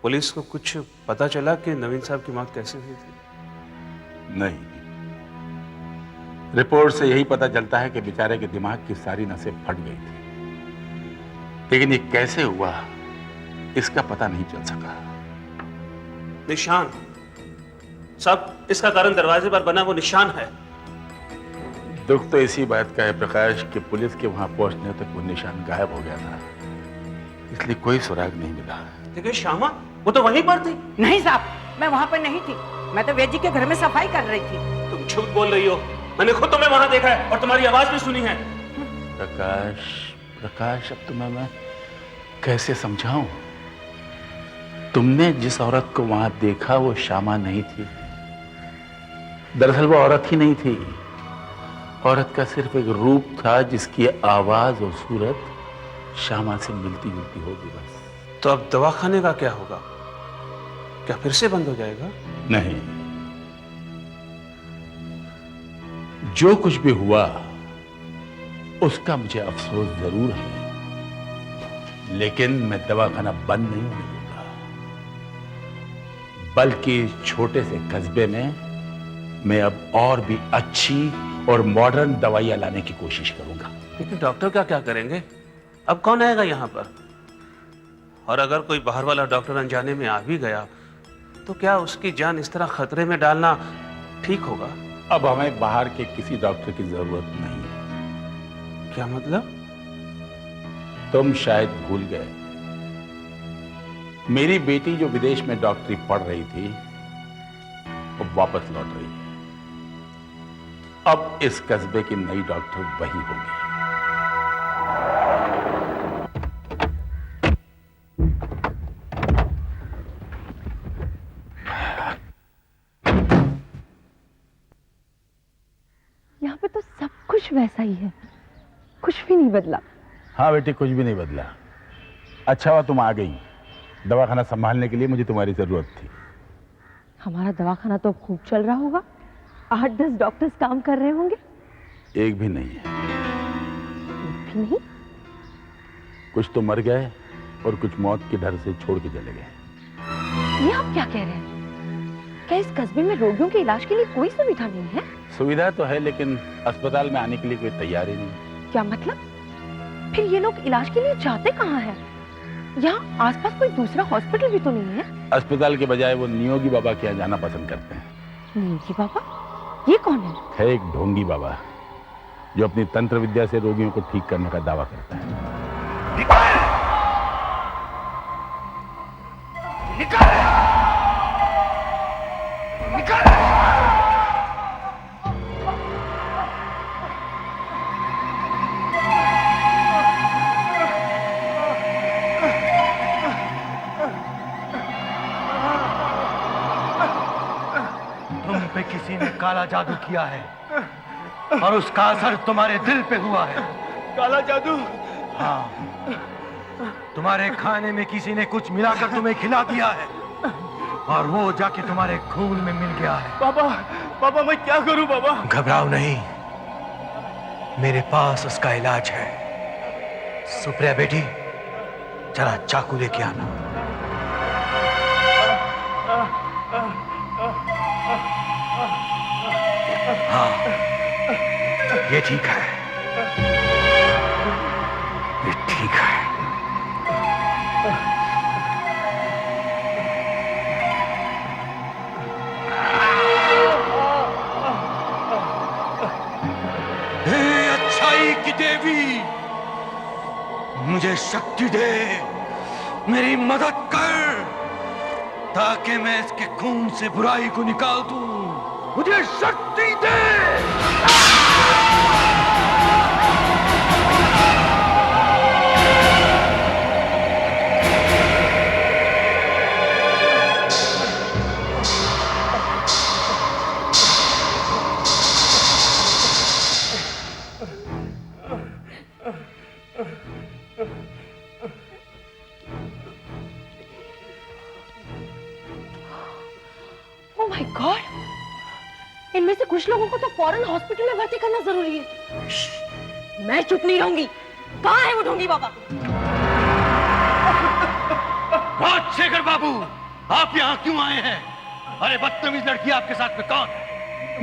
Police को कुछ पता चला कि नवीन साहब की मौत कैसे हुई थी? नहीं, रिपोर्ट से यही पता चलता है कि बेचारे के दिमाग की सारी नसें फट गई थी, लेकिन ये कैसे हुआ इसका पता नहीं चल सका। निशान साहब, इसका कारण दरवाजे पर बना वो निशान है। दुख तो इसी बात का है प्रकाश कि पुलिस के वहां पहुंचने तक वो निशान गायब हो गया था, इसलिए कोई सुराग नहीं मिला। देखिए श्यामा, वो तो वहीं पर थी। नहीं साहब, मैं वहां पर नहीं थी। मैं तो वेजी के घर में सफाई कर रही थी। तुम झूठ बोल रही हो। मैंने खुद तुम्हें वहां देखा है और तुम्हारी आवाज भी सुनी है। प्रकाश प्रकाश, अब तुम्हें मैं कैसे समझाऊं? तुमने जिस औरत को वहां देखा वो श्यामा नहीं थी। दरअसल वो औरत ही नहीं थी, औरत का सिर्फ एक रूप था जिसकी आवाज और सूरत श्यामा से मिलती जुलती होगी बस। तो अब दवाखाने का क्या होगा? क्या फिर से बंद हो जाएगा? नहीं, जो कुछ भी हुआ उसका मुझे अफसोस जरूर है, लेकिन मैं दवाखाना बंद नहीं होने दूंगा, बल्कि छोटे से कस्बे में मैं अब और भी अच्छी और मॉडर्न दवाइयां लाने की कोशिश करूंगा। लेकिन डॉक्टर का क्या करेंगे? अब कौन आएगा यहाँ पर? और अगर कोई बाहर वाला डॉक्टर अनजाने में आ भी गया तो क्या उसकी जान इस तरह खतरे में डालना ठीक होगा? अब हमें बाहर के किसी डॉक्टर की जरूरत नहीं है। क्या मतलब? तुम शायद भूल गए, मेरी बेटी जो विदेश में डॉक्टरी पढ़ रही थी वो वापस लौट रही है। अब इस कस्बे की नई डॉक्टर वही होगी। यहाँ पे तो सब कुछ वैसा ही है, कुछ भी नहीं बदला। हाँ बेटी, कुछ भी नहीं बदला। अच्छा हुआ तुम आ गई, दवाखाना संभालने के लिए मुझे तुम्हारी जरूरत थी। हमारा दवाखाना तो खूब चल रहा होगा, 8-10 डॉक्टर्स काम कर रहे होंगे। एक भी नहीं है। एक भी नहीं? कुछ तो मर गए और कुछ मौत के डर से छोड़ के चले गए। ये आप क्या कह रहे हैं? क्या इस कस्बे में रोगियों के इलाज के लिए कोई सुविधा नहीं है? सुविधा तो है, लेकिन अस्पताल में आने के लिए कोई तैयारी नहीं। क्या मतलब? फिर ये लोग इलाज के लिए जाते कहाँ हैं? यहाँ आसपास कोई दूसरा हॉस्पिटल भी तो नहीं है? अस्पताल के बजाय वो नियोगी बाबा के यहाँ जाना पसंद करते हैं। नियोगी बाबा? ये कौन है? एक ढोंगी बाबा जो अपनी तंत्र विद्या से रोगियों को ठीक करने का दावा करता है। तुम पे किसी ने काला जादू किया है और उसका असर तुम्हारे दिल पे हुआ है। काला जादू? हाँ, तुम्हारे खाने में किसी ने कुछ मिलाकर तुम्हें खिला दिया है और वो जाके तुम्हारे खून में मिल गया है। बाबा, बाबा मैं क्या करूं बाबा? घबराओ नहीं, मेरे पास उसका इलाज है। सुप्रिया बेटी, जरा चाकू लेके आना। हाँ, ये ठीक है, ये ठीक है। हे अच्छाई की देवी, मुझे शक्ति दे, मेरी मदद कर, ताकि मैं इसके खून से बुराई को निकाल दूं। मुझे शक्ति दे। ओह माय गॉड, इनमें से कुछ लोगों को तो फौरन हॉस्पिटल में भर्ती करना जरूरी है। मैं चुप नहीं रहूंगी। कहाँ है वो ढोंगी बाबा? राजशेखर बाबू, आप यहाँ क्यों आए हैं? अरे बदतमीज लड़की आपके साथ में कौन है?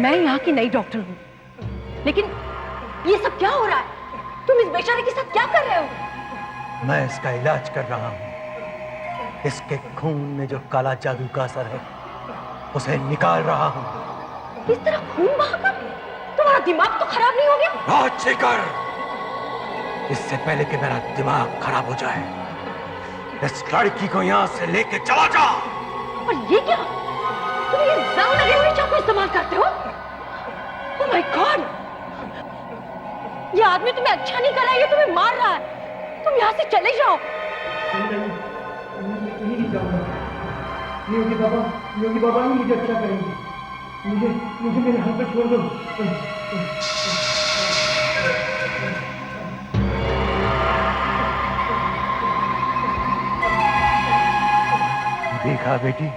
मैं यहाँ की नई डॉक्टर हूँ, लेकिन ये सब क्या हो रहा है? तुम इस बेचारे के साथ क्या कर रहे हो? मैं इसका इलाज कर रहा हूँ। इसके खून में जो काला जादू का असर है उसे निकाल रहा हूँ। इस तरह खून बहाकर तुम्हारा दिमाग तो खराब नहीं हो गया? राजशेखर, इससे पहले कि मेरा दिमाग खराब हो जाए, इस लड़की को यहाँ से लेके चला जा। और ये क्या? तुम ये जंग लगे हुए चाकू इस्तेमाल करते हो? Oh my God! ये आदमी तुम्हें अच्छा नहीं कर रहा है, ये तुम्हें मार रहा है। तुम यहाँ से चले जाओ। योगी बाबा ही मुझे अच्छा करेंगे। मुझे मेरे हाथ पे छोड़ दो। देखा बेटी,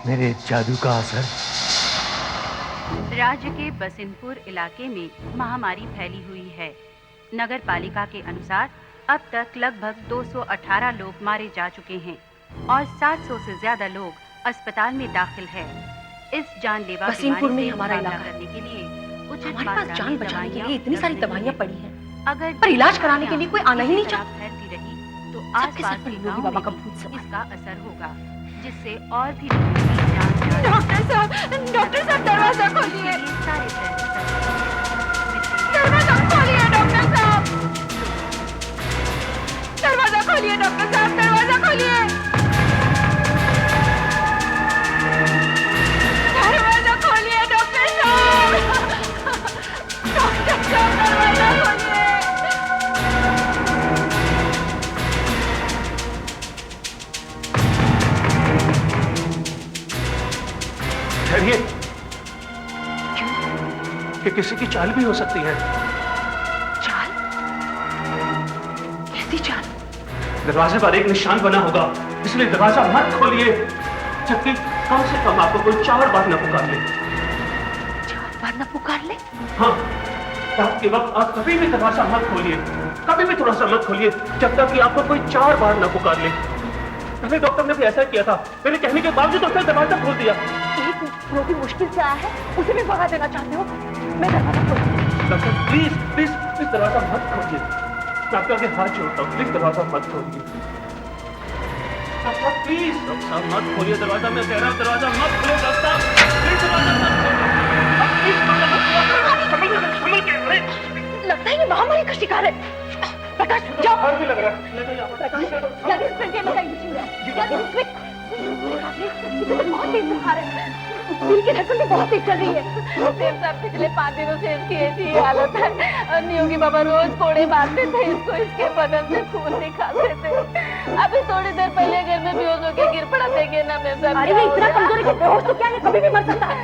मेरे जादू का असर। राज्य के बसिनपुर इलाके में महामारी फैली हुई है। नगर पालिका के अनुसार अब तक लगभग 218 लोग मारे जा चुके हैं और 700 से ज्यादा लोग अस्पताल में दाखिल है। इस जानलेवा बसिनपुर में बीमारी से हमारा मुकाबला इलाका है। करने के लिए उचित हमारे पास मात्रा जान में बचाने के दवाइयां लिए इतनी सारी उपलब्ध दवाइयां नहीं पड़ी हैं, हैं। अगर पर इलाज कराने के लिए कोई आना ही नहीं इसी तरह चाहता। फैलती रही तो सबके आसपास सर पर के योगी गांवों बाबा में का भी भूत सवार। इसका असर होगा, जिससे और भी लोगों की जान जा डॉक्टर साहब दरवाजा खोलिए। सारे दरवाजा खोलिए डॉक्टर साहब। दरवाजा खोलिए डॉक्टर साहब, दरवाजा खोलिए। दरवाजा खोलिए डॉक्टर साहब। डॉक्टर साहब दरवाजा खोलिए। ठहरिए, कि किसी की चाल भी हो सकती है। चाल? कैसी चाल? दरवाजे पर एक निशान बना होगा, इसलिए दरवाजा मत खोलिए, जबकि कम से कम आपको कोई 4 बार न पुकार ले। 4 बार न पुकार ले? हाँ, रात के वक्त आप कभी भी दरवाजा मत खोलिए, कभी भी दरवाजा मत खोलिए, जब तक कि आपको कोई 4 बार न पुकार ले। पहले डॉक्टर ने भी ऐसा किया था, मेरे कहने के बावजूद उसने दरवाजा खोल दिया। एक रोगी मुश्किल से आया है, उसे भी भगा देना चाहते हो? मैं दरवाजा खोलती हूँ। डॉक्टर प्लीज प्लीज प्लीज दरवाजा मत खोलिए, मैं आपके आगे हाथ जोड़ता हूँ, प्लीज दरवाजा मत खोलिए। डॉक्टर प्लीज, डॉक्टर साहब मत खोलिए दरवाजा, मैं कह रहा हूँ दरवाजा मत खोलिए डॉक्टर साहब, प्लीज दरवाजा मत खोलिए। अब प्लीज संभल के। लगता है ये महामारी का शिकार है। प्रकाश जाओ। डर भी लग रहा है। जल्दी स्प्रिंट में जल्दी बहुत तेज बुखार है, दिल की धड़कन भी बहुत तेज चल रही है। देव साहब पिछले 5 दिनों से इसकी ऐसी हालत है। नियोगी बाबा रोज कोड़े मारते थे इसको, इसके बदन से खून निकालते थे। अभी थोड़ी देर पहले घर में बेहोश होकर गिर पड़ा, देखे ना मेरे साहब। अरे इतना कमजोर है कि बेहोश तो क्या है, कभी भी मर सकता है।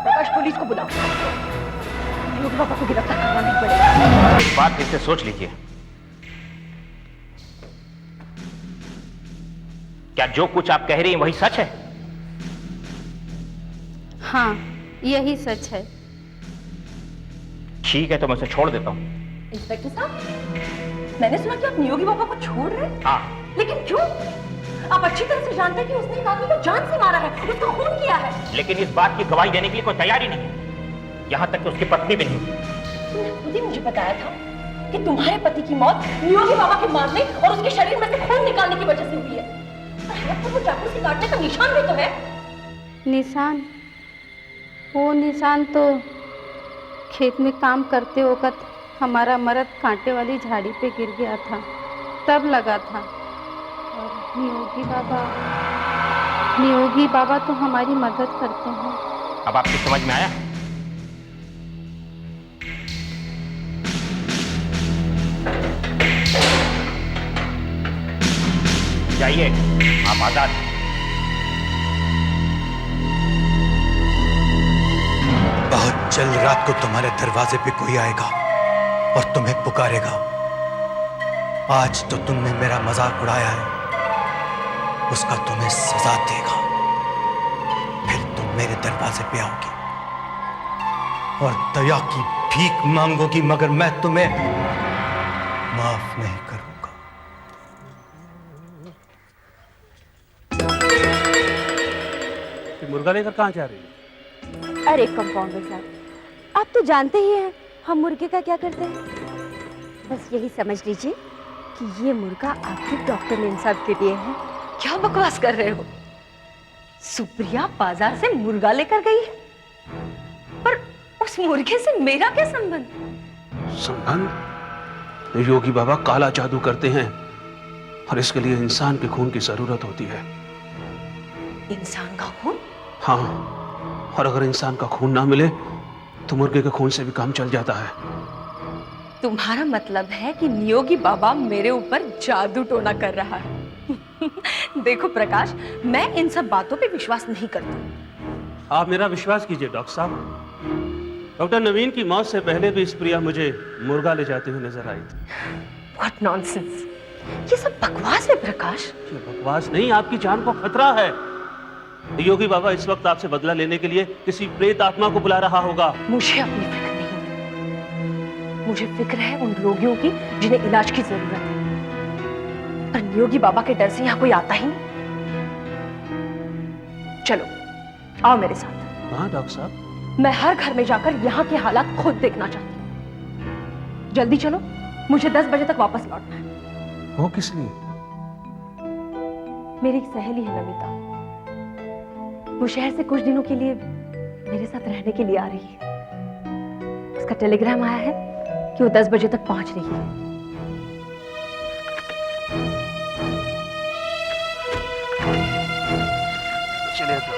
प्रकाश, पुलिस को बुलाओ, योगी बाबा को गिरफ्तार करना नहीं पड़ेगा। एक बात फिर से सोच लीजिए, क्या जो कुछ आप कह रही हैं वही सच है? हाँ, यही सच है। ठीक है, तो मैं उसे छोड़ देता हूँ। इंस्पेक्टर साहब, मैंने सुना कि आप नियोगी बाबा को छोड़ रहे हैं। हाँ। लेकिन क्यों? आप अच्छी तरह से जानते हैं कि उसने एक आदमी को जान से मारा है, उसका खून किया है। लेकिन इस बात की गवाही देने के लिए कोई तैयारी नहीं है, यहाँ तक कि उसकी पत्नी भी नहीं। तुमने खुद ही मुझे बताया था कि तुम्हारे पति की मौत नियोगी बाबा के मारने और उसके शरीर में से खून निकालने की वजह से हुई है। पर वो चाकू से काटने का निशान भी तो है। निशान? वो निशान तो खेत में काम करते वक्त हमारा मर्द कांटे वाली झाड़ी पे गिर गया था, तब लगा था। और नियोगी बाबा तो हमारी मदद करते हैं। अब आपकी समझ में आया? जाइए, आप आजाद हैं। बहुत जल्द रात को तुम्हारे दरवाजे पे कोई आएगा और तुम्हें पुकारेगा। आज तो तुमने मेरा मजाक उड़ाया है, उसका तुम्हें सजा देगा। फिर तुम मेरे दरवाजे पे आओगी और दया की भीख मांगोगी, मगर मैं तुम्हें माफ नहीं करूंगा। ये मुर्गा लेकर कहाँ जा रही है? अरे कंपाउंडर साहब, आप तो जानते ही हैं हम मुर्गे का क्या करते हैं। बस यही समझ लीजिए कि ये मुर्गा आपके डॉक्टर नीम साहब के लिए है। क्या बकवास कर रहे हो? सुप्रिया बाजार से मुर्गा लेकर गई है, पर उस मुर्गे से मेरा क्या संबंध? संबंध? योगी बाबा काला जादू करते हैं और इसके लिए इंसान के खून की जरूरत होती है। इंसान का खून? हाँ, और अगर इंसान का खून ना मिले तो मुर्गे के खून से भी काम चल जाता है। तुम्हारा मतलब है कि नियोगी बाबा मेरे ऊपर जादू टोना कर रहा है? देखो प्रकाश, मैं इन सब बातों पे विश्वास नहीं करती। आप मेरा विश्वास कीजिए डॉक्टर साहब। डॉक्टर नवीन की मौत से पहले भी इस प्रिया मुझे मुर्गा ले जाते हुए नजर आई थी। What nonsense! ये सब बकवास है प्रकाश। ये बकवास नहीं, आपकी जान को खतरा है। योगी बाबा इस वक्त आपसे बदला लेने के लिए किसी प्रेत आत्मा को बुला रहा होगा। मुझे अपनी फिक्र नहीं है। मुझे फिक्र है उन रोगियों की जिन्हें इलाज की जरूरत है, पर नियोगी बाबा के डर से यहाँ कोई आता ही नहीं। चलो आओ मेरे साथ। हाँ डॉक्टर साहब, मैं हर घर में जाकर यहाँ के हालात खुद देखना चाहती हूँ। जल्दी चलो, मुझे 10 बजे तक वापस लौटना है। वो किस लिए? मेरी एक सहेली है नमिता, वो शहर से कुछ दिनों के लिए मेरे साथ रहने के लिए आ रही है। उसका टेलीग्राम आया है कि वो 10 बजे तक पहुंच रही है। चलिए तो।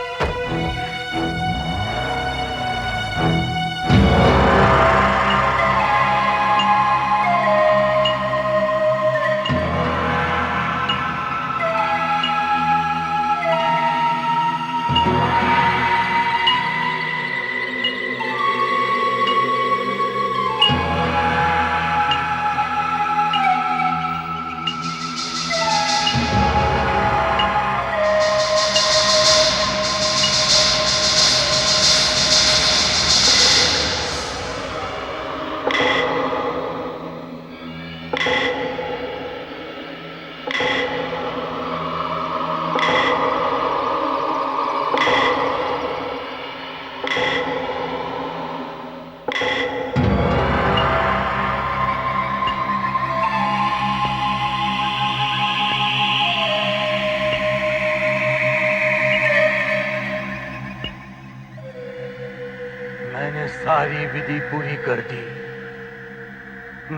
मैंने सारी विधि पूरी कर दी,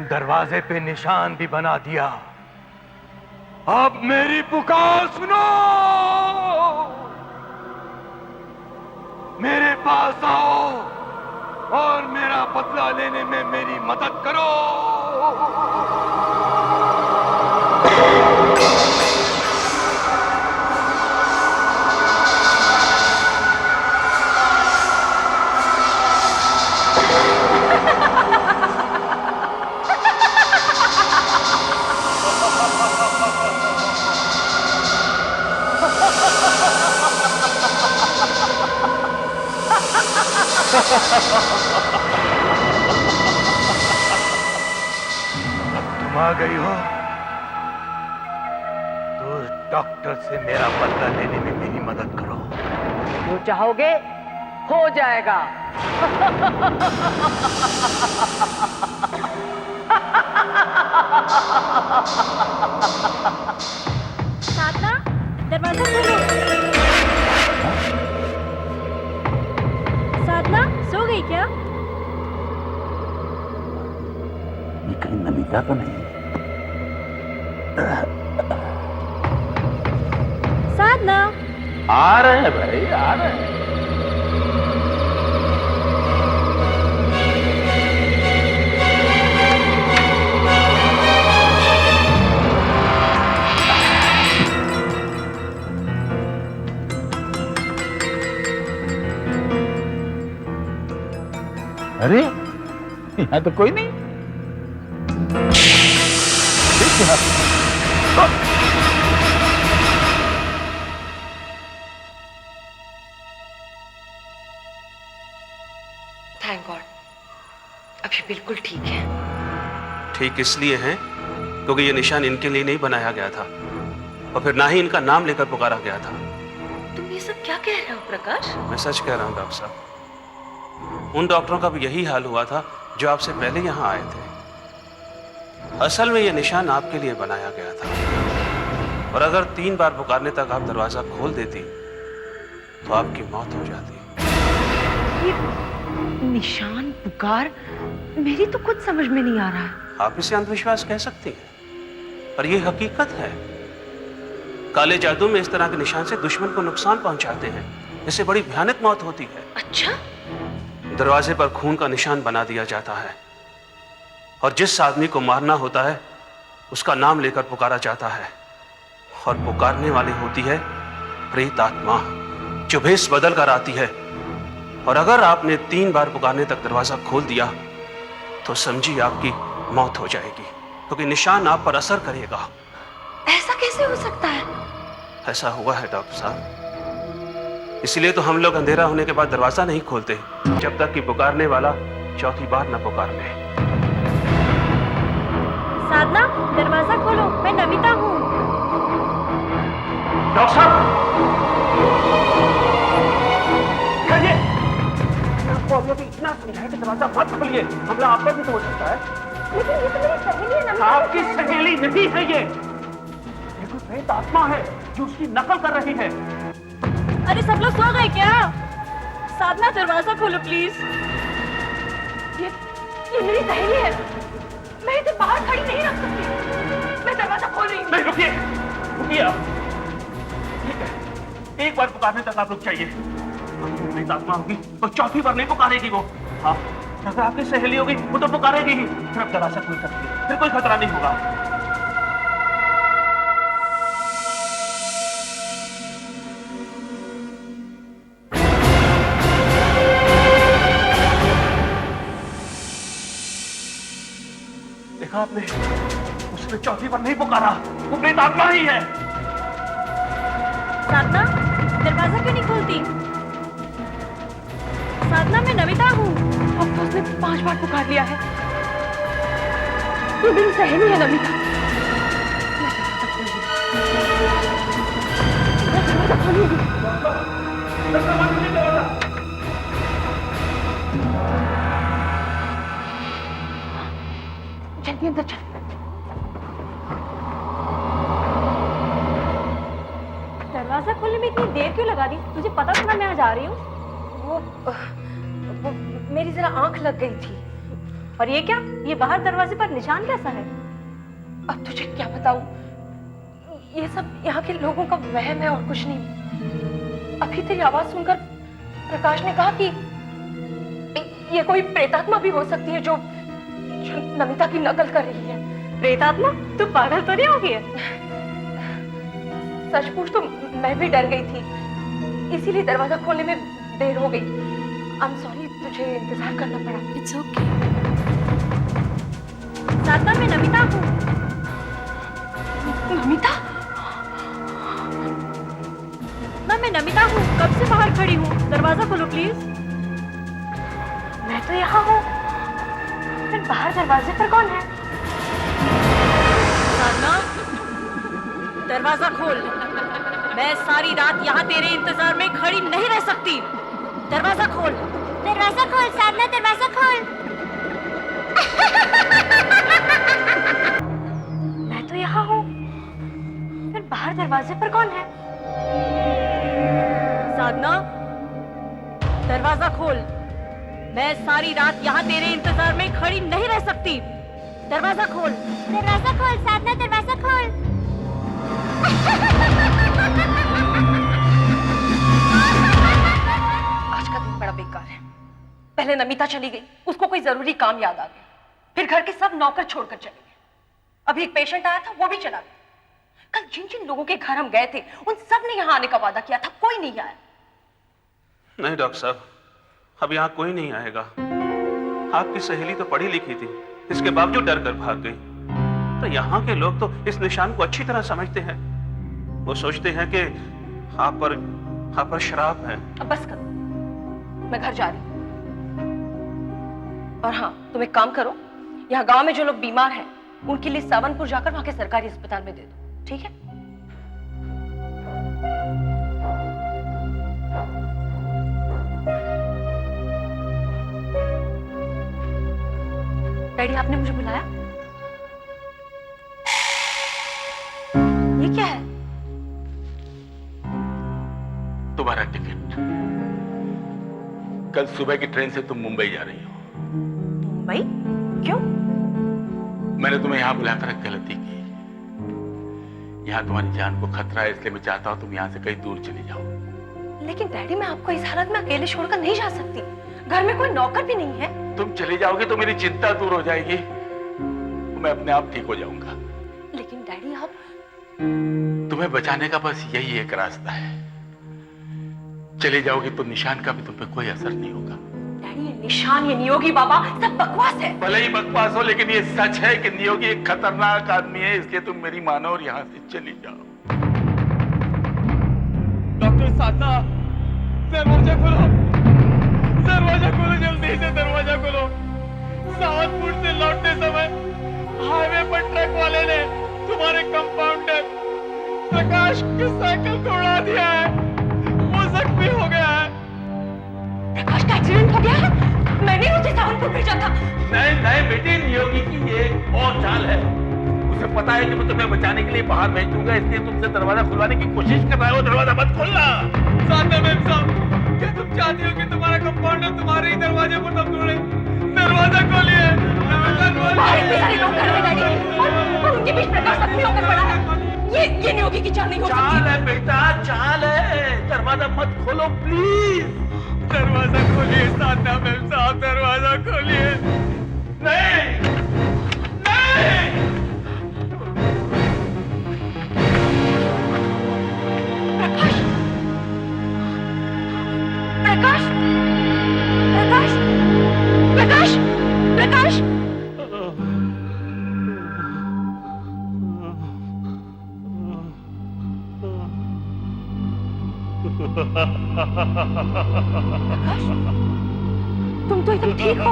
दरवाजे पे निशान भी बना दिया। अब मेरी पुकार सुनो, मेरे पास आओ और मेरा बदला लेने में मेरी मदद करो। तुम आ गई हो तो उस डॉक्टर से मेरा बदला लेने में मेरी मदद करो। जो चाहोगे हो जाएगा। साधना, दरवाजा खोलो। साधना सो गई क्या? ये कहीं नमिता तो नहीं? साधना, आ रहे हैं भाई, आ रहे हैं। अरे यहाँ तो कोई नहीं। अभी बिल्कुल ठीक है। ठीक इसलिए हैं क्योंकि ये निशान इनके लिए नहीं बनाया गया था और फिर ना ही इनका नाम लेकर पुकारा गया था। तुम ये सब क्या कह रहे हो प्रकाश? मैं सच कह रहा हूँ डॉक्टर साहब। उन डॉक्टरों का भी यही हाल हुआ था जो आपसे पहले यहाँ आए थे। असल में ये निशान आपके लिए बनाया गया था और अगर 3 बार पुकारने तक आप दरवाजा खोल देती तो आपकी मौत हो जाती। ये निशान पुकार मेरी तो कुछ समझ में नहीं आ रहा है। आप इसे अंधविश्वास कह सकती हैं पर यह हकीकत है। काले जादू में इस तरह के निशान से दुश्मन को नुकसान पहुंचाते हैं, इससे बड़ी भयानक मौत होती है। अच्छा? दरवाजे पर खून का निशान बना दिया जाता है और जिस आदमी को मारना होता है उसका नाम लेकर पुकारा जाता है और पुकारने वाली होती है प्रेत आत्मा जो भेष बदल कर आती है। और अगर आपने 3 बार पुकारने तक दरवाजा खोल दिया तो समझिए आपकी मौत हो जाएगी क्योंकि निशान आप पर असर करेगा। ऐसा कैसे हो सकता है? ऐसा हुआ है डॉक्टर साहब, इसलिए तो हम लोग अंधेरा होने के बाद दरवाजा नहीं खोलते जब तक कि पुकारने वाला 4थी बार न पुकार ले। साधना, दरवाजा खोलो, मैं नमिता हूँ। डॉक्टर साहब, आपको अभी अभी इतना समझाया कि दरवाजा मत खोलिए, हमला आप पर भी तो हो सकता है। लेकिन ये तो मेरी सहेली है नमिता। आपकी सहेली नहीं है ये कोई प्रेत आत्मा है जो उसकी नकल कर रही है। अरे सब लोग सो गए क्या? साधना, दरवाजा खोलो प्लीज। ये मेरी सहेली है, मैं इसे बाहर खड़ी नहीं रख सकती। मैं दरवाजा खोल रही हूँ। नहीं, रुकिए रुकिए आप। ठीक है, 1 बार पुकारने तक आप रुक जाइए। प्रेत आत्मा होगी और 4थी बार नहीं पुकारेगी वो। हाँ, अगर आपकी सहेली होगी वो तो पुकारेगी ही, फिर आप दरवाजा खोल सकती है, फिर कोई खतरा नहीं होगा। देखा आपने, उसने 4थी बार नहीं पुकारा, वो प्रेत आत्मा ही है। साधना, दरवाजा क्यों नहीं खोलती? साधना, मैं नमिता हूँ। अब तो उसने 5 बार पुकार लिया है। ये मेरी सहेली है नमिता। जल्दी अंदर चल। दरवाजा खोलने में इतनी देर क्यों लगा दी? तुझे पता था ना मैं आज आ रही हूँ। वो मेरी जरा आंख लग गई थी। और ये क्या? ये बाहर दरवाजे पर निशान कैसा है? अब तुझे क्या बताऊं? ये सब यहाँ के लोगों का वहम है और कुछ नहीं। अभी तेरी आवाज सुनकर प्रकाश ने कहा कि ये कोई प्रेतात्मा भी हो सकती है जो नमिता की नकल कर रही है। प्रेतात्मा? तू पागल तो नहीं हो गई है? सच पूछ तो मैं भी डर गई थी, इसीलिए दरवाजा खोलने में देर हो गई। आई एम सॉरी, तुझे इंतजार करना पड़ा। It's okay. साधना, मैं नमिता हूँ। नमिता? मैं नमिता हूँ, कब से बाहर खड़ी हूँ। दरवाजा खोलो प्लीज। मैं तो यहाँ हूँ, फिर बाहर दरवाजे पर कौन है? साधना, दरवाजा खोल। मैं सारी रात यहाँ तेरे इंतजार में खड़ी नहीं रह सकती। दरवाजा खोल। दरवाजा खोल साधना, दरवाजा खोल। मैं तो यहाँ हूँ, फिर बाहर दरवाजे पर कौन है? साधना, दरवाजा खोल। मैं सारी रात यहाँ तेरे इंतजार में खड़ी नहीं रह सकती। दरवाजा खोल। दरवाजा खोल साधना, दरवाजा खोल। आज का दिन बड़ा बेकार है। पहले नमिता चली गई, उसको कोई जरूरी काम याद आ गया, फिर घर के सब नौकर छोड़कर चले गए। अभी एक पेशेंट आया था, वो भी चला गया। कल जिन जिन लोगों के घर हम गए थे उन सब ने यहाँ आने का वादा किया था, कोई नहीं आया। नहीं डॉक्टर साहब, अब यहाँ कोई नहीं आएगा। आपकी सहेली तो पढ़ी लिखी थी, इसके बावजूद डर कर भाग गई। तो यहाँ के लोग तो इस निशान को अच्छी तरह समझते हैं। वो सोचते हैं कि आप पर श्राप है। अब बस करो, मैं घर जा रही हूँ। और हाँ, तुम एक काम करो, यहाँ गांव में जो लोग बीमार हैं उनके लिए सावनपुर जाकर वहां के सरकारी अस्पताल में दे दो, ठीक है? डैडी, आपने मुझे बुलाया? ये क्या है? तुम्हारा टिकट। कल सुबह की ट्रेन से तुम मुंबई जा रही हो। मुंबई? क्यों? मैंने तुम्हें यहां बुलाकर एक गलती की। यहां तुम्हारी जान को खतरा है, इसलिए मैं चाहता हूं तुम यहां से कहीं दूर चली जाओ। लेकिन डैडी, मैं आपको इस हालत में अकेले छोड़कर नहीं जा सकती। घर में कोई नौकर भी नहीं है। तुम चली जाओगी तो मेरी चिंता दूर हो जाएगी, तो मैं अपने आप ठीक हो जाऊंगा। लेकिन डैडी, आप... तुम्हें बचाने का बस यही एक रास्ता है। चली जाओगी तो निशान का भी तुम पे कोई असर नहीं होगा। डैडी, ये निशान, ये नियोगी बाबा सब बकवास है। भले ही बकवास हो, लेकिन ये सच है कि नियोगी एक खतरनाक आदमी है, इसलिए तुम मेरी मानो और यहाँ से चली जाओ। डॉक्टर साधना, दरवाजा खोलो, दरवाजा खोलो, जल्दी से दरवाजा खोलो। सावनपुर से लौटते समय हाईवे पर ट्रक वाले ने तुम्हारे कंपाउंडर प्रकाश की साइकिल को उड़ा दिया है। वो जख्मी हो गया है। प्रकाश का एक्सीडेंट हो गया है? मैंने उसे सावनपुर भेजा था। नहीं नहीं बेटी, नियोगी की ये और चाल है। उसे पता है कि मैं तुम्हें बचाने के लिए बाहर भेज दूंगा, इसलिए तुमसे दरवाजा खुलवाने की कोशिश कर रहा है। वो दरवाजा मत खोलना। साधना मैम साहब, क्या तुम चाहती हो कि तुम्हारा कंपाउंडर तुम्हारे ही दरवाजे पर दम तोड़े? दरवाजा खोलिए, दरवाजा बाहर इतने सारे खोलिए। लोग खड़े हैं डैडी, और उनके बीच प्रकाश जख्मी होकर पड़ा है। ये नियोगी की चाल नहीं हो सकती। चाल है बेटा, चाल है। दरवाजा मत खोलो प्लीज। दरवाजा खोलिए साधना मैम साहब, दरवाजा खोलिए। नहीं नहीं। प्रकाश, प्रकाश, प्रकाश, प्रकाश, प्रकाश। प्रकाश, तुम तो एकदम ठीक हो।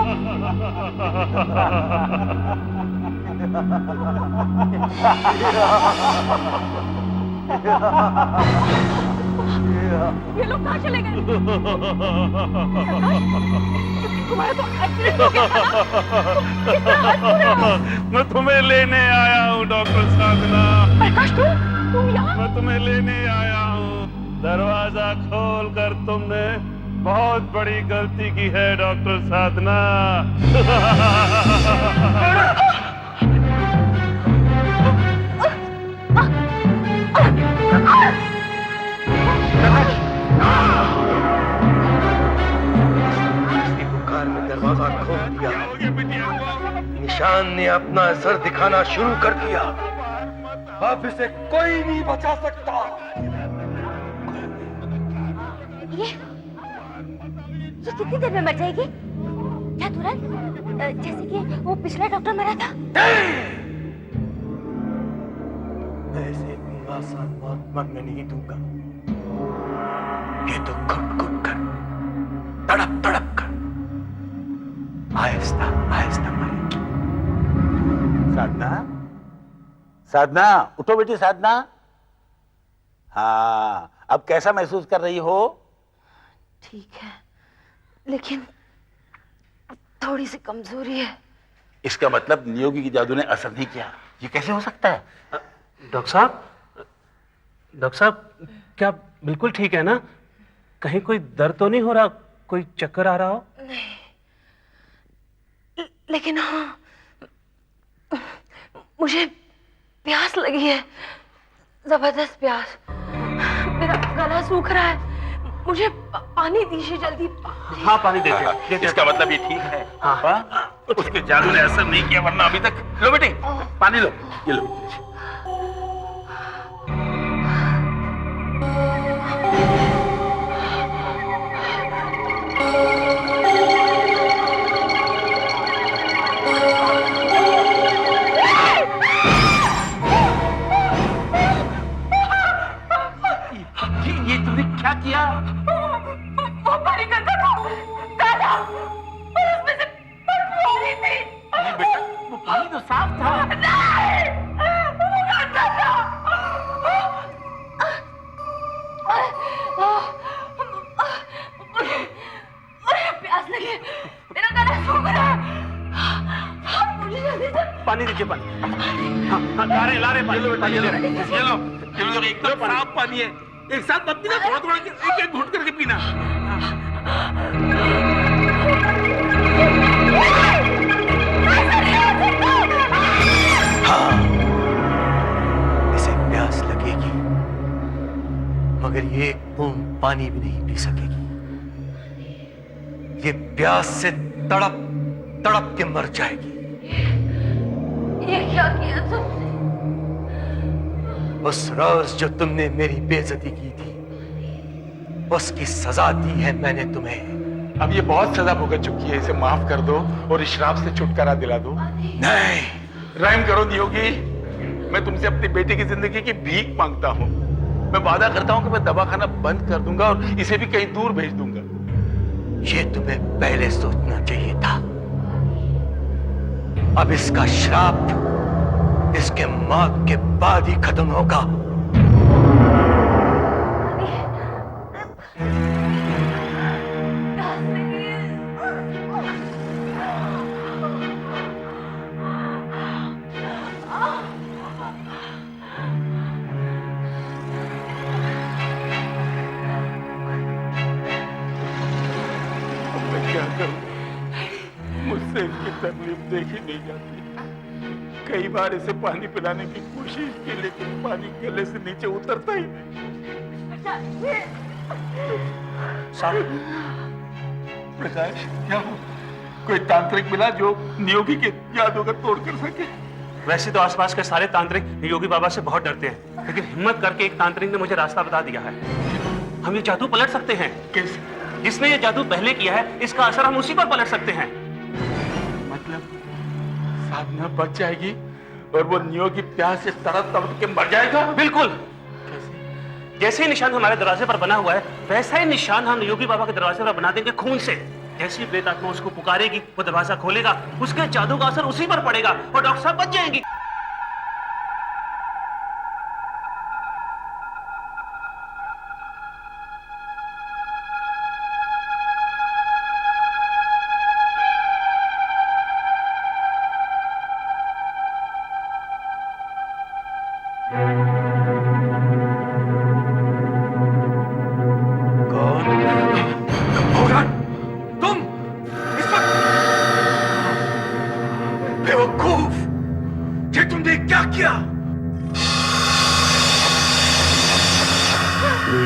ये लोग कहाँ चले गए? तुम्हारा तो एक्सीडेंट हो गया था ना? तुम किस तरह हंस रहे हो? मैं तुम्हें लेने आया हूँ डॉक्टर साधना। प्रकाश, तुम यहाँ? मैं तुम्हें लेने आया हूँ। दरवाजा खोल कर तुमने बहुत बड़ी गलती की है डॉक्टर साधना। बुखार में दरवाजा खोल दिया। निशान ने अपना असर दिखाना शुरू कर दिया। अब इसे कोई नहीं बचा सकता। ये कितनी देर में मर जाएगी? क्या तुरंत? जैसे कि वो पिछला डॉक्टर मरा था। मैं इसे इतनी आसान मौत मरने नहीं दूंगा। ये तो घुट घुट कर, तड़प तड़प कर, आहिस्ता आहिस्ता मरेगी। साधना, साधना, उठो बेटी साधना। हाँ, अब कैसा महसूस कर रही हो? ठीक है, लेकिन थोड़ी सी कमजोरी है। इसका मतलब नियोगी की जादू ने असर नहीं किया। ये कैसे हो सकता है? डॉक्टर साहब, क्या बिल्कुल ठीक है ना? कहीं कोई दर्द तो नहीं हो रहा? कोई चक्कर आ रहा हो? नहीं, लेकिन हाँ, मुझे प्यास लगी है, जबरदस्त प्यास। मेरा गला सूख रहा है। मुझे पानी दीजिए जल्दी। हाँ, पानी देते। इसका मतलब ये ठीक है। हाँ। हाँ? उसके जादू ने असर नहीं किया, वरना अभी तक। लो बेटी, पानी लो। ये लो। ये तुमने क्या किया? वो पानी गंदा था, काला, और उसमें से बदबू तो साफ था। प्यास लगी, मेरा गला सूख रहा है। मुझे जल्दी से पानी दीजिए, पानी। हाँ, ला रहे पानी। ये लो एकदम साफ पानी है। एक साथ मत पीना, थोड़ा थोड़ा एक घूंट करके पीना। हाँ, इसे प्यास लगेगी, मगर ये एक बूंद पानी भी नहीं पी सकेगी। ये प्यास से तड़प तड़प के मर जाएगी। ये क्या किया तुमने? उस रोज जो तुमने मेरी बेइज्जती की थी, उसकी सजा दी है मैंने तुम्हें। अब ये बहुत सजा भुगत चुकी है, इसे माफ कर दो और इस श्राप से छुटकारा दिला दो। नहीं, रहम करो नियोगी, मैं तुमसे अपनी बेटी की जिंदगी की भीख मांगता हूँ। मैं वादा करता हूँ कि मैं दवाखाना बंद कर दूंगा और इसे भी कहीं दूर भेज दूंगा। ये तुम्हें पहले सोचना चाहिए था। अब इसका श्राप इसके मौत के बाद ही खत्म होगा। मुझसे इसकी तकलीफ देखी नहीं जाती। कई बार इसे पानी पिलाने की कोशिश की, लेकिन पानी गले से नीचे उतरता ही नहीं। प्रकाश, क्या हो? कोई तांत्रिक मिला जो नियोगी के जादू का तोड़ कर सके? वैसे तो आसपास के सारे तांत्रिक योगी बाबा से बहुत डरते हैं, लेकिन हिम्मत करके एक तांत्रिक ने मुझे रास्ता बता दिया है। हम ये जादू पलट सकते हैं। कैसे? जिसने ये जादू पहले किया है, इसका असर हम उसी पर पलट सकते हैं। मतलब साधना बच जाएगी और वो नियोगी प्यास से तड़प तड़प के मर जाएगा? बिल्कुल। जैसे ही निशान हमारे दरवाजे पर बना हुआ है, वैसा ही निशान हम योगी बाबा के दरवाजे पर बना देंगे खून से। जैसी प्रेतात्मा उसको पुकारेगी, वो दरवाजा खोलेगा, उसके जादू का असर उसी पर पड़ेगा और डॉक्टर साहब बच जाएंगी।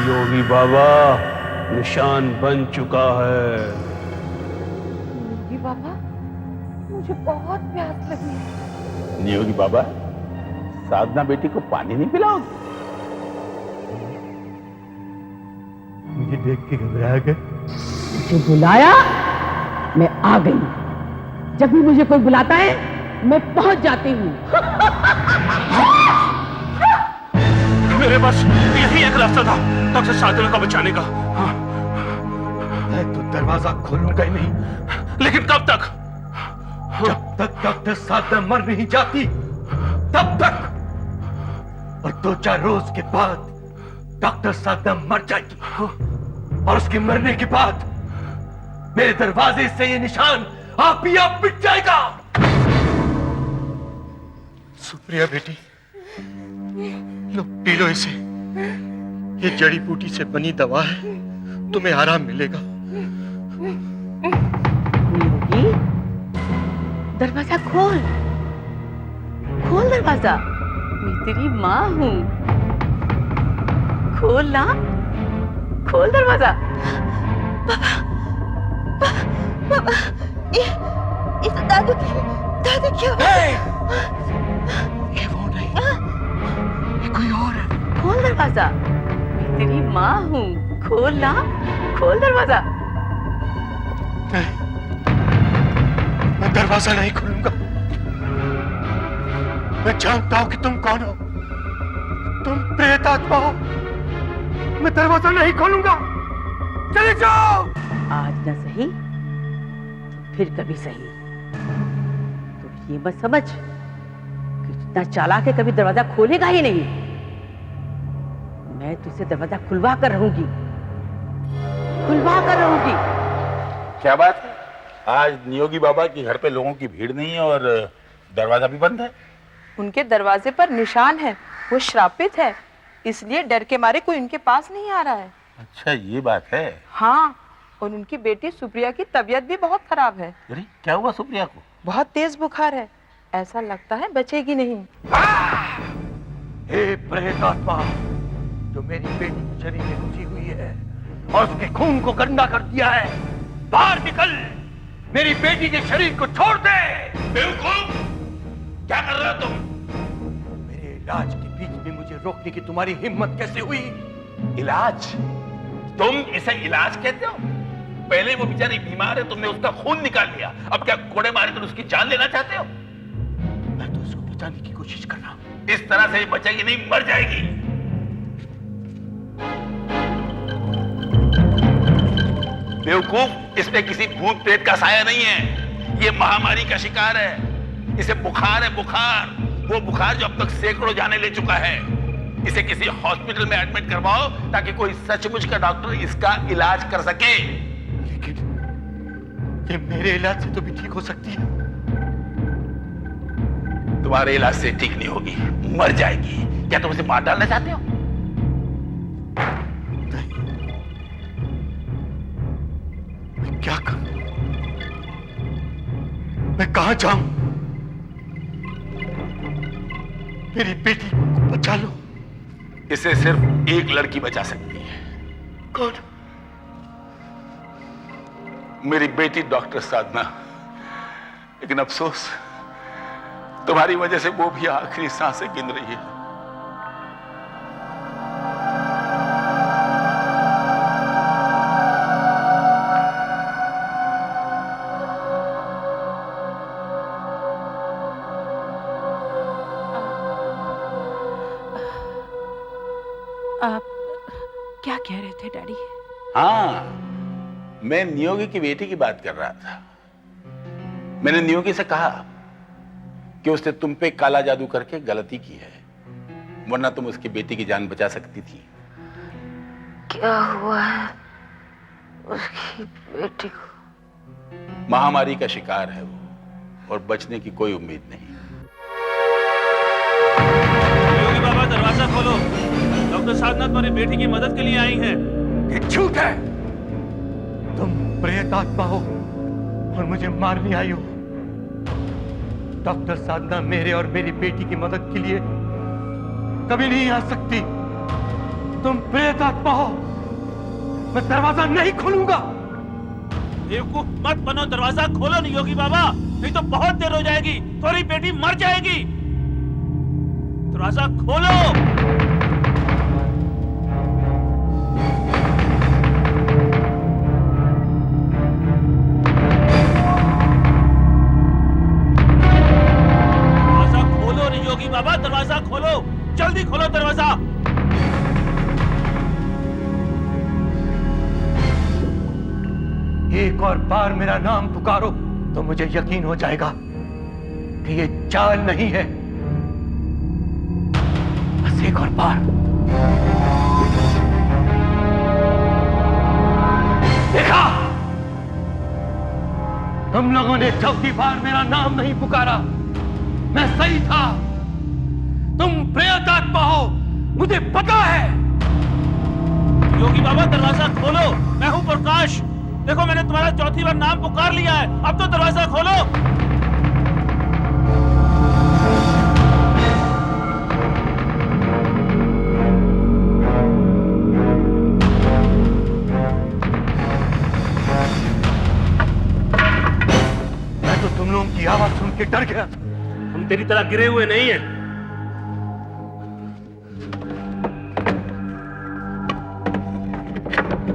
योगी बाबा, निशान बन चुका है। योगी बाबा, मुझे बहुत प्यास लगी है। नियोगी बाबा, साधना बेटी को पानी नहीं पिलाओगे? मुझे देख के घबरा गए। मुझे बुलाया, मैं आ गई। जब भी मुझे कोई बुलाता है, मैं पहुंच जाती हूँ। मेरे पास यही एक रास्ता था डॉक्टर साधना को बचाने का। मैं तो दरवाजा खोलूंगा ही नहीं। लेकिन कब तक? जब तक डॉक्टर साधना मर नहीं जाती, तब तक। और 2-4 रोज के बाद डॉक्टर साधना मर जाएगी, और उसके मरने के बाद मेरे दरवाजे से ये निशान आप ही आप मिट जाएगा। सुप्रिया बेटी, लो पी लो इसे। ये जड़ी बूटी से बनी दवा है, तुम्हें आराम मिलेगा। नियोगी, दरवाजा खोल, खोल दरवाजा। मैं तेरी माँ हूँ, खोल ना, खोल दरवाजा। बाबा, ये तो दादू की क्यों? ये वो नहीं, ये कोई और है। खोल दरवाजा। मैं तेरी माँ हूँ, खोल ना, खोल दरवाजा। नहीं, मैं दरवाजा नहीं खोलूंगा। मैं जानता हूं कि तुम कौन हो। तुम प्रेत आत्मा हो। मैं दरवाजा नहीं खोलूंगा। चले जाओ। आज न सही, फिर कभी सही। तो ये मत समझ इतना चालाक है, कभी दरवाजा खोलेगा ही नहीं। मैं तुझसे दरवाजा खुलवा कर रहूंगी, खुलवा कर रहूंगी। क्या बात है, आज नियोगी बाबा के घर पे लोगों की भीड़ नहीं है और दरवाजा भी बंद है? उनके दरवाजे पर निशान है, वो श्रापित है, इसलिए डर के मारे कोई उनके पास नहीं आ रहा है। अच्छा ये बात है। हाँ, और उनकी बेटी सुप्रिया की तबीयत भी बहुत खराब है। अरे क्या हुआ सुप्रिया को? बहुत तेज बुखार है, ऐसा लगता है बचेगी नहीं। हे प्रेतात्मा, जो मेरी बेटी के शरीर में घुसी हुई है और उसके खून को गंदा कर दिया है, बाहर निकल, मेरी बेटी के शरीर को छोड़ दे। बेवकूफ, क्या कर रहे हो तुम? मेरे इलाज के बीच में मुझे रोकने की तुम्हारी हिम्मत कैसे हुई? इलाज? तुम इसे इलाज कहते हो? पहले वो बेचारी बीमार है, तुमने उसका खून निकाल लिया, अब क्या कोड़े मारे कर उसकी जान लेना चाहते हो? मैं तो उसको बचाने की कोशिश कर रहा हूं। इस तरह से बचेगी नहीं, मर जाएगी। बेवकूफ, इसमें किसी भूत प्रेत का साया नहीं है, ये महामारी का शिकार है। इसे बुखार है, बुखार, वो बुखार जो अब तक सैकड़ों जाने ले चुका है। इसे किसी हॉस्पिटल में एडमिट करवाओ ताकि कोई सचमुच का डॉक्टर इसका इलाज कर सके। लेकिन ये मेरे इलाज से तो भी ठीक हो सकती है। तुम्हारे इलाज से ठीक नहीं होगी, मर जाएगी। क्या तुम इसे मार डालना चाहते हो? नहीं, मैं क्या करूं? मैं कहां जाऊं? मेरी बेटी को बचा लो। इसे सिर्फ एक लड़की बचा सकती है। कौन? मेरी बेटी डॉक्टर साधना। लेकिन अफसोस, तुम्हारी वजह से वो भी आखिरी सांसें गिन रही है। आप क्या कह रहे थे डैडी? हाँ, मैं नियोगी की बेटी की बात कर रहा था। मैंने नियोगी से कहा कि उसने तुम पे काला जादू करके गलती की है, वरना तुम उसकी बेटी की जान बचा सकती थी। क्या हुआ है उसकी बेटी को? महामारी का शिकार है वो, और बचने की कोई उम्मीद नहीं। योगी बाबा, दरवाजा खोलो, डॉक्टर साधना तुम्हारी बेटी की मदद के लिए आई हैं। ये झूठ है, तुम प्रेत आत्मा हो और मुझे मारने आई हो। डॉक्टर साधना मेरे और मेरी बेटी की मदद के लिए कभी नहीं आ सकती। तुम प्रेत आत्मा हो, मैं दरवाजा नहीं खोलूंगा। बेवकूफ मत बनो, दरवाजा खोलो नहीं योगी बाबा, नहीं तो बहुत देर हो जाएगी, तुम्हारी बेटी मर जाएगी। दरवाजा खोलो। योगी बाबा, दरवाजा खोलो, जल्दी खोलो दरवाजा। एक और बार मेरा नाम पुकारो तो मुझे यकीन हो जाएगा कि ये चाल नहीं है। बस एक और बार। देखा, तुम लोगों ने चौथी बार मेरा नाम नहीं पुकारा। मैं सही था, तुम प्रेत आत्मा हो, मुझे पता है। योगी बाबा, दरवाजा खोलो, मैं हूं प्रकाश। देखो, मैंने तुम्हारा चौथी बार नाम पुकार लिया है, अब तो दरवाजा खोलो। मैं तो तुम लोगों की आवाज सुन के डर गया। हम तेरी तरह गिरे हुए नहीं हैं।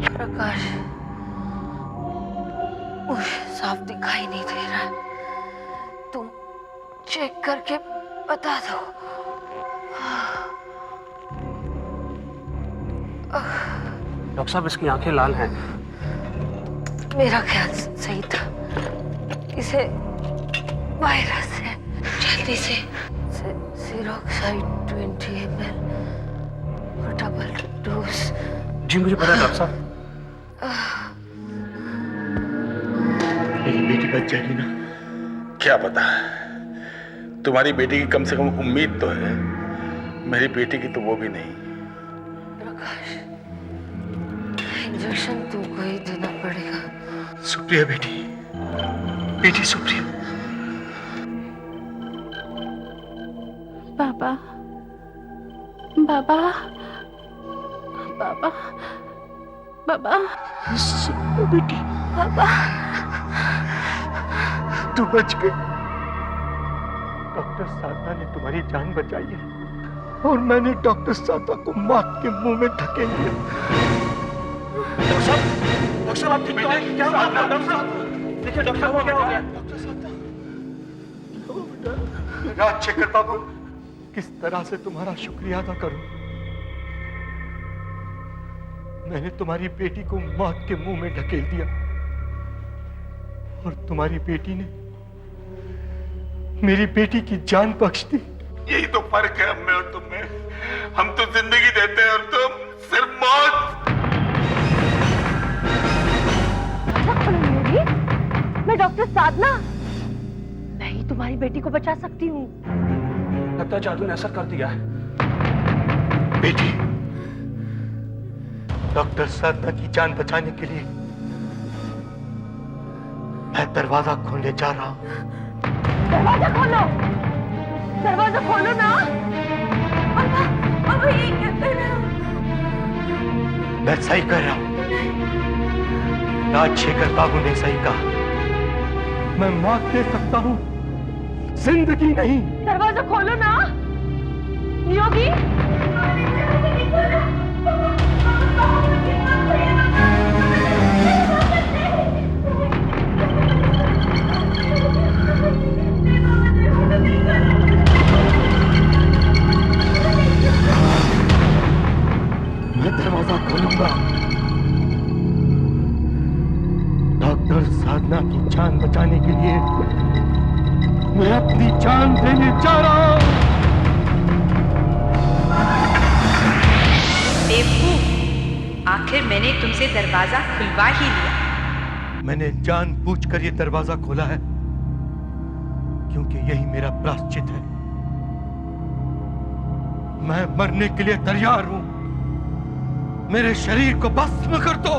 प्रकाश, मुझे साफ दिखाई नहीं दे रहा है, तुम चेक करके बता दो। डॉक्टर साहब, इसकी आंखें लाल हैं। मेरा ख्याल सही था, इसे वायरस है, जल्दी से सिरोक्साइड 20 ml और डबल डोज। जी मुझे पता है डॉक्टर साहब। मेरी बेटी बच जाएगी ना? क्या पता, तुम्हारी बेटी की कम से कम उम्मीद तो है, मेरी बेटी की तो वो भी नहीं। प्रकाश, इंजेक्शन तुमको ही देना पड़ेगा। सुप्रिया बेटी, बेटी सुप्रिया। बाबा, बाबा, बाबा, बाबा, सुप्रिया बेटी, बाबा, तू बच गई। डॉक्टर साधना ने तुम्हारी जान बचाई है और मैंने डॉक्टर साधना को मौत के मुंह में धकेल दिया। डॉक्टर साहब आप ठीक तो हैं? क्या हुआ डॉक्टर साहब? देखिए डॉक्टर साहब क्या हो गया? डॉक्टर साधना, राजशेखर बाबू, किस तरह से तुम्हारा शुक्रिया अदा करूं? मैंने तुम्हारी बेटी को मौत के मुंह में ढकेल दिया और तुम्हारी बेटी ने मेरी बेटी की जान बख्श दी। यही तो फर्क है हम में और तुम में। हम तो जिंदगी देते हैं और तुम सिर्फ मौत। मैं डॉक्टर साधना, मैं ही तुम्हारी बेटी को बचा सकती हूँ। लगता है जादू ने असर कर दिया है। बेटी, डॉक्टर साधना की जान बचाने के लिए मैं दरवाजा खोलने जा रहा हूं। दरवाजा खोलो, दरवाजा खोलो ना। अब ये क्या कर रहे हो? मैं सही कर रहा हूं। राजशेखर बाबू ने सही कहा, मैं मौत दे सकता हूं, जिंदगी नहीं। दरवाजा खोलो ना, नियोगी। मैं दरवाजा खोलूंगा। डॉक्टर साधना की जान बचाने के लिए मैं अपनी जान देने जा रहा हूं। बेवकूफ, आखिर मैंने तुमसे दरवाजा खुलवा ही लिया। मैंने जानबूझकर ये दरवाजा खोला है क्योंकि यही मेरा प्रायश्चित है। मैं मरने के लिए तैयार हूं। मेरे शरीर को भस्म कर दो।